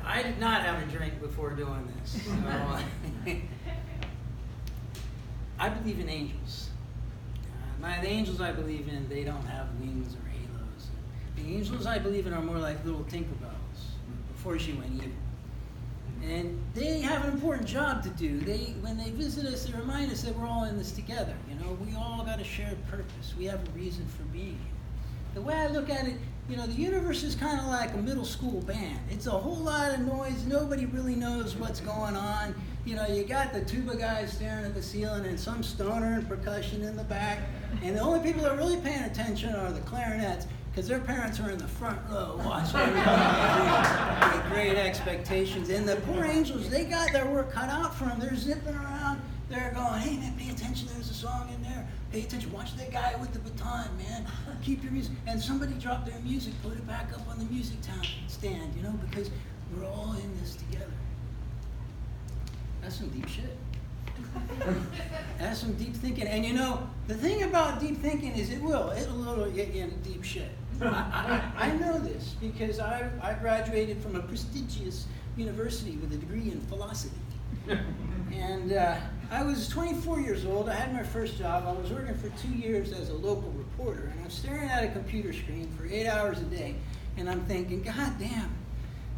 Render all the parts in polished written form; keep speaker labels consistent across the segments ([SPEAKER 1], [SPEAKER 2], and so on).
[SPEAKER 1] I did not have a drink before doing this. So I believe in angels. The angels I believe in, they don't have wings or halos. The angels I believe in are more like little Tinkerbells before she went evil. And they have an important job to do. When they visit us, they remind us that we're all in this together. We all got a shared purpose. We have a reason for being here. The way I look at it, the universe is kind of like a middle school band. It's a whole lot of noise. Nobody really knows what's going on. You got the tuba guys staring at the ceiling and some stoner and percussion in the back. And the only people that are really paying attention are the clarinets, because their parents are in the front row watching everything with great expectations. And the poor angels, they got their work cut out for them. They're zipping around. They're going, hey, man, pay attention. There's a song in there. Pay attention. Watch that guy with the baton, man. Keep your music. And somebody dropped their music, put it back up on the music stand, because we're all in this together. That's some deep shit. That's some deep thinking. And the thing about deep thinking is it'll get you into deep shit. I know this because I graduated from a prestigious university with a degree in philosophy. And I was 24 years old. I had my first job. I was working for 2 years as a local reporter. And I'm staring at a computer screen for 8 hours a day. And I'm thinking, God damn,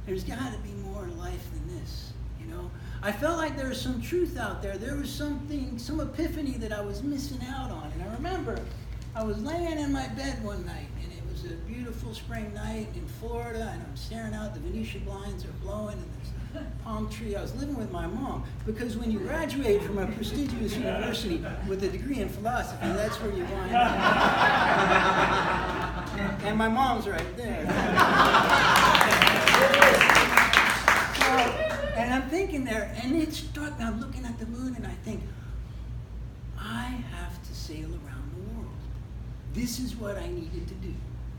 [SPEAKER 1] there's got to be more life than this. I felt like there was some truth out there. There was some epiphany that I was missing out on. And I remember I was laying in my bed one night, and it was a beautiful spring night in Florida, and I'm staring out, the Venetian blinds are blowing, and there's a palm tree. I was living with my mom, because when you graduate from a prestigious university with a degree in philosophy, that's where you wind up. And my mom's right there. And I'm thinking there, and it struck me. I'm looking at the moon, and I think, I have to sail around the world. This is what I needed to do.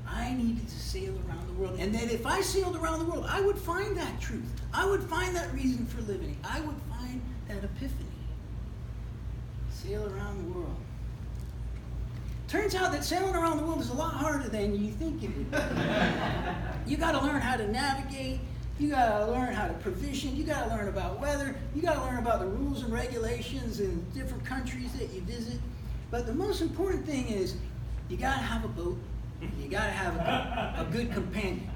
[SPEAKER 1] I needed to sail around the world. And that if I sailed around the world, I would find that truth. I would find that reason for living. I would find that epiphany. Sail around the world. Turns out that sailing around the world is a lot harder than you think it would be. You got to learn how to navigate. You got to learn how to provision. You got to learn about weather. You got to learn about the rules and regulations in different countries that you visit. But the most important thing is you got to have a boat. You got to have a good companion.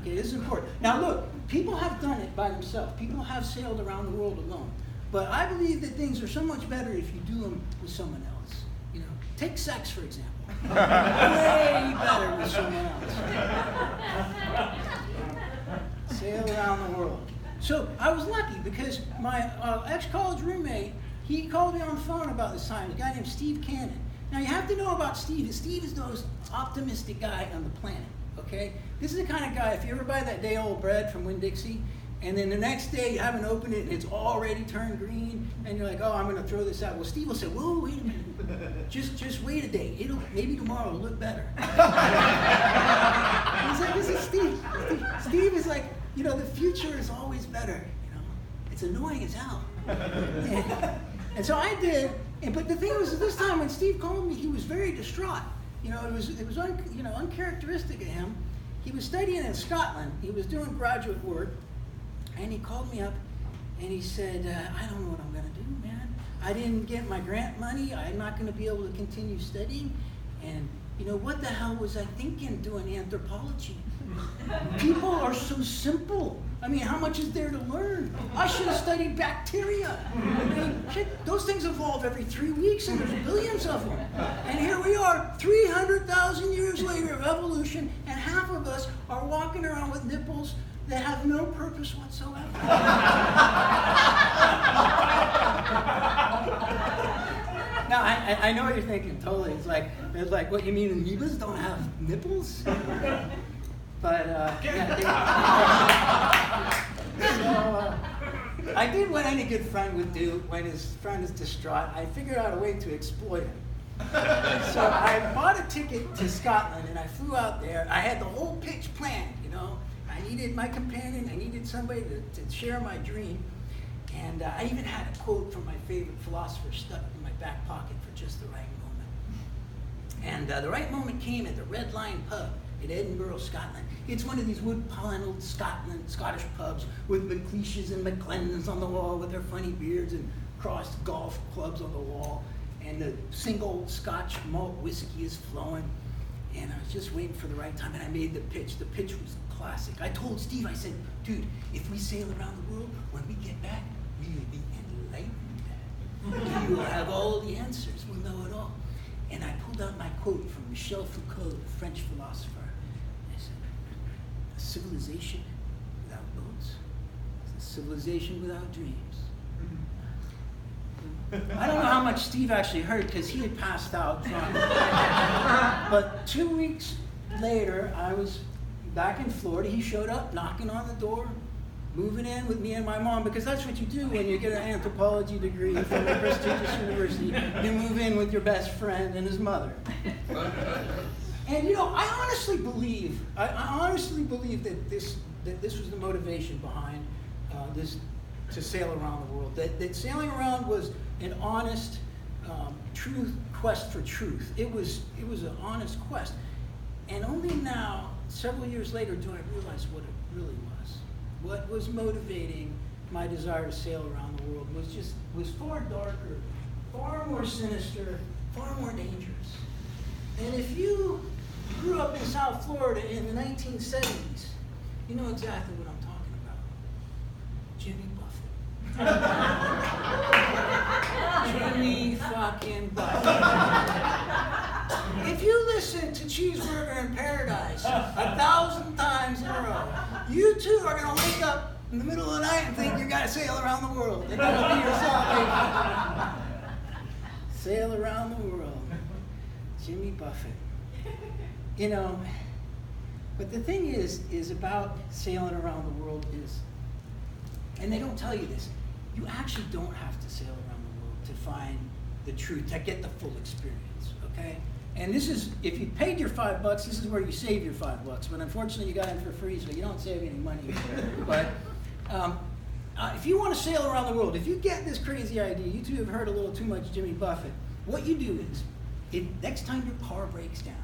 [SPEAKER 1] Okay, this is important. Now look, people have done it by themselves. People have sailed around the world alone. But I believe that things are so much better if you do them with someone else. Take sex, for example. Way better with someone else. Sail around the world. So I was lucky because my ex-college roommate, he called me on the phone about this time, a guy named Steve Cannon. Now you have to know about Steve. Steve is the most optimistic guy on the planet, okay? This is the kind of guy, if you ever buy that day-old bread from Winn-Dixie, and then the next day you haven't opened it and it's already turned green, and you're like, oh, I'm going to throw this out. Well, Steve will say, whoa, wait a minute. Just wait a day. Maybe tomorrow will look better. He's like, this is Steve. Steve is like, the future is always better. It's annoying as hell. And so I did. But the thing was, this time when Steve called me, he was very distraught. It was uncharacteristic of him. He was studying in Scotland. He was doing graduate work. And he called me up and he said, I don't know what I'm going to do, man. I didn't get my grant money. I'm not going to be able to continue studying. And, what the hell was I thinking doing anthropology? People are so simple. I mean, how much is there to learn? I should have studied bacteria. Shit, those things evolve every 3 weeks and there's billions of them. And here we are, 300,000 years later of evolution, and half of us are walking around with nipples that have no purpose whatsoever. Now, I know what you're thinking, totally. It's like, what you mean, amoebas don't have nipples? But, I did what any good friend would do when his friend is distraught. I figured out a way to exploit him. So I bought a ticket to Scotland and I flew out there. I had the whole pitch planned, I needed my companion. I needed somebody to share my dream. And I even had a quote from my favorite philosopher stuck in my back pocket for just the right moment. And the right moment came at the Red Lion pub in Edinburgh, Scotland. It's one of these wood-paneled Scottish pubs with McLeishes and McClendons on the wall with their funny beards and crossed golf clubs on the wall. And the single Scotch malt whiskey is flowing. And I was just waiting for the right time, and I made the pitch. The pitch was classic. I told Steve, I said, dude, if we sail around the world, when we get back, we will be enlightened. We will have all the answers. We'll know it all. And I pulled out my quote from Michel Foucault, the French philosopher. I said, a civilization without boats is a civilization without dreams. I don't know how much Steve actually heard because he had passed out drunk. But 2 weeks later, I was back in Florida. He showed up, knocking on the door, moving in with me and my mom, because that's what you do when you get an anthropology degree from a prestigious university. You move in with your best friend and his mother. And I honestly believe that this was the motivation behind this to sail around the world. That sailing around was an honest, quest for truth. It was an honest quest. And only now, several years later, do I realize what it really was. What was motivating my desire to sail around the world was far darker, far more sinister, far more dangerous. And if you grew up in South Florida in the 1970s, you know exactly what I'm talking about. Jimmy Buffett. Jimmy fucking Buffett. If you listen to Cheeseburger in Paradise 1,000 times in a row, you too are going to wake up in the middle of the night and think you got to sail around the world. It's going to be your salvation. Sail around the world. Jimmy Buffett. But the thing is about sailing around the world is, and they don't tell you this, you actually don't have to sail around the world to find the truth, to get the full experience, okay? And this is, if you paid your $5, this is where you save your $5. But unfortunately, you got in for free, so you don't save any money. But if you want to sail around the world, if you get this crazy idea, you two have heard a little too much Jimmy Buffett, what you do is, next time your car breaks down,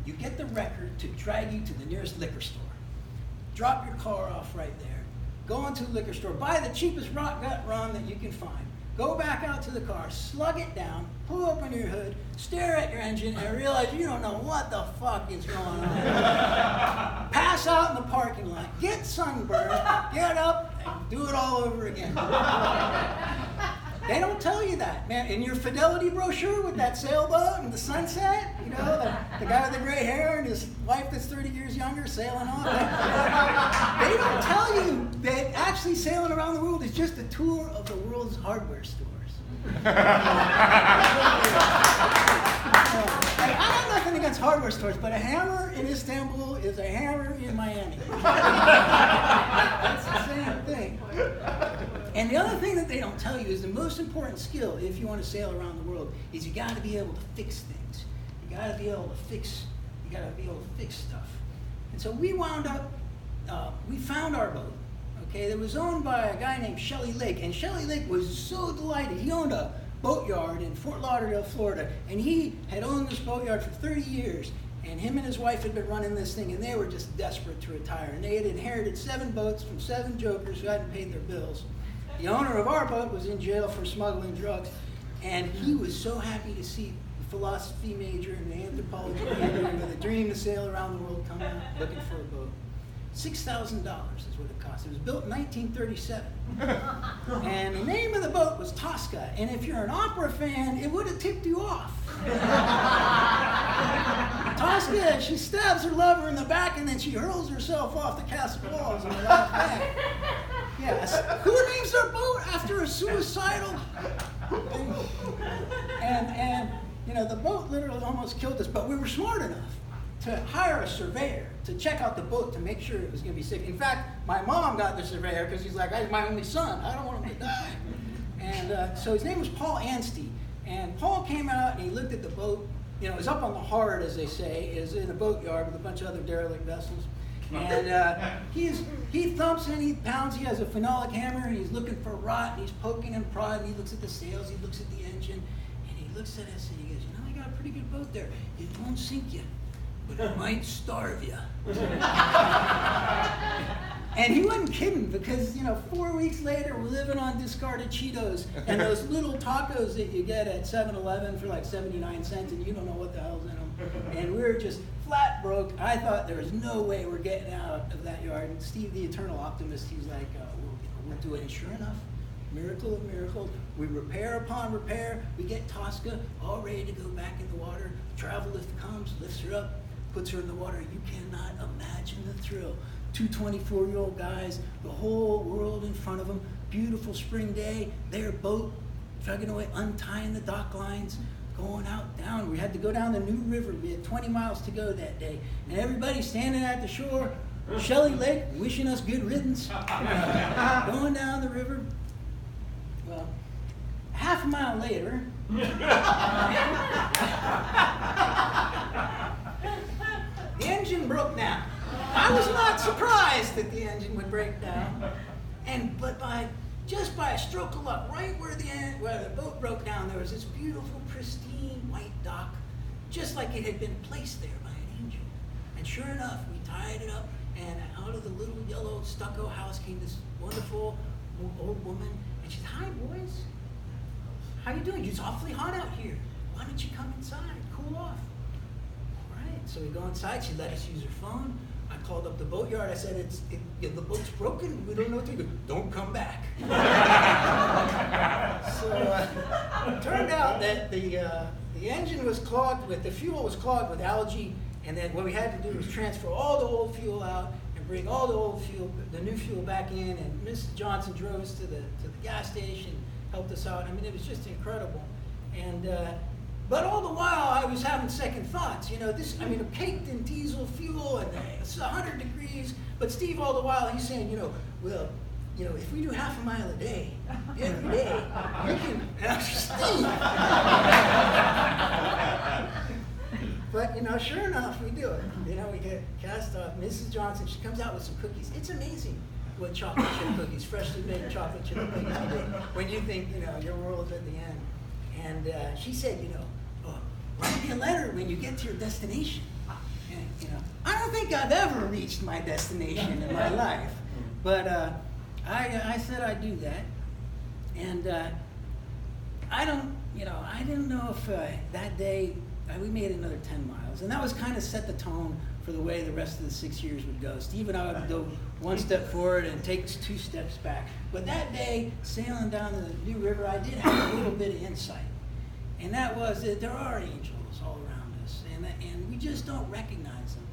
[SPEAKER 1] you get the wrecker to drag you to the nearest liquor store. Drop your car off right there. Go into the liquor store, buy the cheapest rock gut rum that you can find. Go back out to the car, slug it down, pull open your hood, stare at your engine, and realize you don't know what the fuck is going on. Pass out in the parking lot, get sunburned, get up, and do it all over again. They don't tell you that, man. In your Fidelity brochure with that sailboat and the sunset, the guy with the gray hair and his wife that's 30 years younger sailing off. They don't tell you that actually sailing around the world is just a tour of the world's hardware stores. I have nothing against hardware stores, but a hammer in Istanbul is a hammer in Miami. That's the same thing. And the other thing that they don't tell you is the most important skill if you want to sail around the world is you got to be able to fix things. You got to be able to fix stuff. And so we wound up, we found our boat. Okay, that was owned by a guy named Shelley Lake, and Shelley Lake was so delighted. He owned a boatyard in Fort Lauderdale, Florida, and he had owned this boatyard for 30 years. And him and his wife had been running this thing, and they were just desperate to retire. And they had inherited 7 boats from 7 jokers who hadn't paid their bills. The owner of our boat was in jail for smuggling drugs, and he was so happy to see the philosophy major and the anthropology major with a dream to sail around the world come out looking for a boat. $6,000 is what it cost. It was built in 1937. And the name of the boat was Tosca. And if you're an opera fan, it would have tipped you off. Tosca, she stabs her lover in the back and then she hurls herself off the castle walls on the left back. Yes. Who names their boat after a suicidal? And the boat literally almost killed us, but we were smart enough to hire a surveyor to check out the boat to make sure it was going to be safe. In fact, my mom got the surveyor because he's like, he's my only son. I don't want him to die. And so his name was Paul Anstey. And Paul came out and he looked at the boat. It was up on the hard, as they say. It was in a boatyard with a bunch of other derelict vessels. And he thumps and he pounds. He has a phenolic hammer and he's looking for rot. And he's poking and prodding. He looks at the sails. He looks at the engine. And he looks at us and he goes, you got a pretty good boat there. It won't sink you. but it might starve you. And he wasn't kidding, because 4 weeks later we're living on discarded Cheetos and those little tacos that you get at 7-Eleven for like 79 cents, and you don't know what the hell's in them. And we were just flat broke. I thought there was no way we're getting out of that yard. And Steve, the eternal optimist, he's like, we'll do it. And sure enough, miracle of miracles, we repair upon repair. We get Tosca all ready to go back in the water. Travel lift comes, lifts her up, puts her in the water. You cannot imagine the thrill. Two 24-year-old guys, the whole world in front of them, beautiful spring day, their boat chugging away, untying the dock lines, going out down. We had to go down the New River. We had 20 miles to go that day. And everybody standing at the shore, Shelley Lake, wishing us good riddance, going down the river. Well, half a mile later, the engine broke down. I was not surprised that the engine would break down, but just by a stroke of luck, right where the boat broke down, there was this beautiful, pristine white dock, just like it had been placed there by an angel. And sure enough, we tied it up, and out of the little yellow stucco house came this wonderful old woman, and she said, "Hi, boys. How you doing? It's awfully hot out here. Why don't you come inside, cool off?" All right, so we go inside. She let us use her phone. I called up the boatyard. I said, the boat's broken. We don't know what to do. Don't come back. So it turned out that the engine was clogged with, the fuel was clogged with algae, and then what we had to do was transfer all the old fuel out and bring all the old fuel, the new fuel back in, and Mrs. Johnson drove us to the gas station, helped us out. I mean, it was just incredible. And but all the while, I was having second thoughts. Caked in diesel fuel, and it's 100 degrees. But Steve, all the while, he's saying, well, if we do half a mile a day, every day, we can. And I was just, Steve. But sure enough, we do it. We get cast off. Mrs. Johnson, she comes out with some cookies. It's amazing what chocolate chip cookies, freshly made chocolate chip cookies, can do when you think your world's at the end. And she said, write me a letter when you get to your destination. And, I don't think I've ever reached my destination in my life, but I said I'd do that. And I didn't know if that day we made another 10 miles, and that was kind of set the tone for the way the rest of the 6 years would go. Steve and I would go one step forward and take 2 steps back. But that day, sailing down the New River, I did have a little bit of insight. And that was that there are angels all around us, and we just don't recognize them.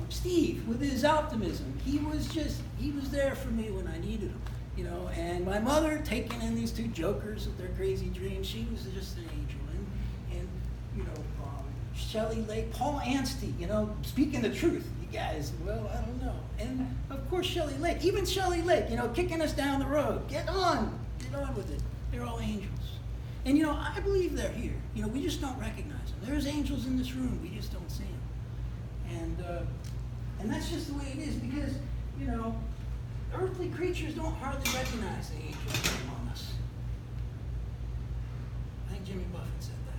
[SPEAKER 1] Steve, with his optimism, he was there for me when I needed him. And my mother, taking in these 2 jokers with their crazy dreams, she was just an angel. And Shelley Lake, Paul Anstey, speaking the truth, you guys, well, I don't know. And of course, Shelley Lake, kicking us down the road. Get on with it. They're all angels. And I believe they're here. We just don't recognize them. There's angels in this room. We just don't see them. And that's just the way it is, because earthly creatures don't hardly recognize the angels among us. I think Jimmy Buffett said that.